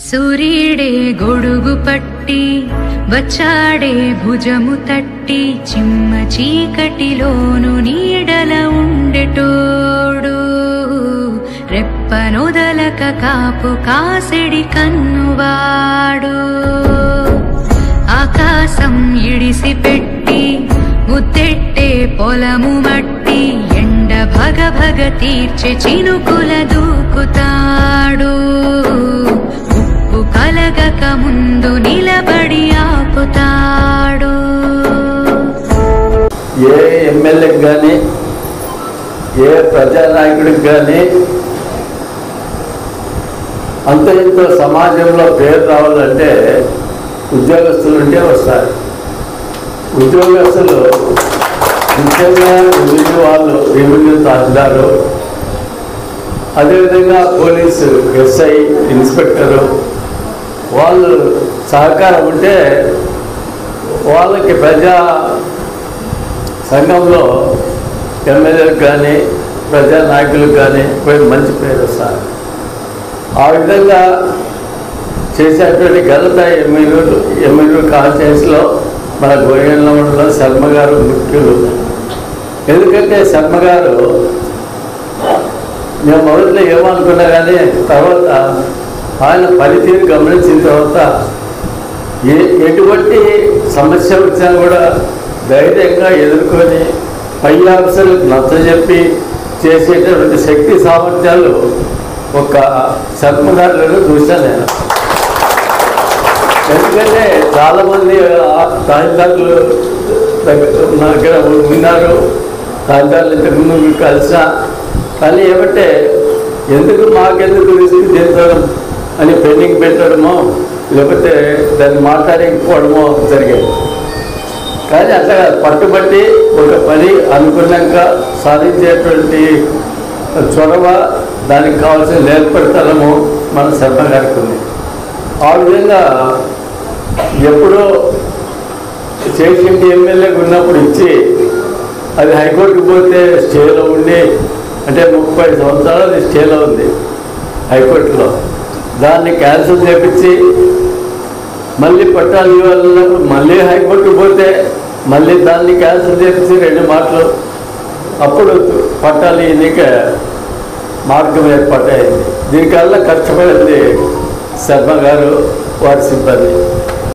సూర్యుడే గొడుగు పట్టి వచ్చాడే భుజము తట్టి చిమ్మ చీకటిలోను నీడల ఉండెటోడు రెప్పనొదలక కాపు కాసెడి కన్నువాడు ఆకాశం ఇడిసి పెట్టి ముద్దెట్టే పొలము మట్టి ఎండ భగ భగ తీర్చే చినుకుల దూకుతాడు ఉప్పు కలగక ముందు నిలబడి ఆపుతాడు. ఏ ఎమ్మెల్యేకి కానీ ఏ ప్రజానాయకుడికి కానీ అంత ఇంత సమాజంలో పేరు రావాలంటే ఉద్యోగస్తులు ఉంటే వస్తారు. ఉద్యోగస్తులు ముఖ్యంగా రెవెన్యూ వాళ్ళు, రెవెన్యూ తహసీల్దారు, అదేవిధంగా పోలీసు ఎస్ఐ, ఇన్స్పెక్టరు వాళ్ళు సహకారం ఉంటే వాళ్ళకి ప్రజా సంఘంలో ఎమ్మెల్యేలకు కానీ ప్రజా నాయకులకు కానీ మంచి పేరు వస్తారు. ఆ విధంగా చేసేటువంటి ఘనత ఎమ్మెల్యే కాన్ఫరెన్స్లో మన గోయన్లో శర్మ గారు ముఖ్యులు. ఎందుకంటే శర్మ గారు నేను మొదట్లో ఏమనుకున్నా కానీ తర్వాత ఆయన పనితీరు గమనించిన తర్వాత ఎటువంటి సమస్య వచ్చినా కూడా ధైర్యంగా ఎదుర్కొని పై ఆఫీసర్లకు నచ్చజెప్పి చేసేటటువంటి శక్తి సామర్థ్యాలు ఒక శర్మ గారిలో చూశాను నేను. ఎందుకంటే చాలామంది తహసీల్దారులు దగ్గర ఉన్నారు, తహసీల్దారులు ఇంతకుముందు కలిసిన, కానీ ఏమంటే ఎందుకు మాకెందుకు రిస్క్ చేయించడం అని పెండింగ్ పెట్టడమో లేకపోతే దాన్ని మాట్లాడకపోవడమో జరిగేది. కానీ అట్లా పట్టుబట్టి ఒక పని అనుకున్నాక సాధించేటువంటి చొరవ, దానికి కావాల్సిన నేర్పడతలము మన శర్మ గారికి ఉంది. ఆ విధంగా ఎప్పుడో చేసింటి ఎమ్మెల్యేకి ఉన్నప్పుడు ఇచ్చి అది హైకోర్టుకు పోతే స్టేలో ఉండి, అంటే 30 సంవత్సరాలు అది స్టేలో ఉంది హైకోర్టులో, దాన్ని క్యాన్సిల్ చేపించి మళ్ళీ పట్టాలు ఇవ్వాలన్నప్పుడు మళ్ళీ హైకోర్టుకు పోతే మళ్ళీ దాన్ని క్యాన్సిల్ చేపించి 2 మాటలు, అప్పుడు పట్టాలు ఎన్నిక మార్గం ఏర్పాటైంది. దీనికల్లా కష్టపడింది శర్మ గారు, వారి సిబ్బంది.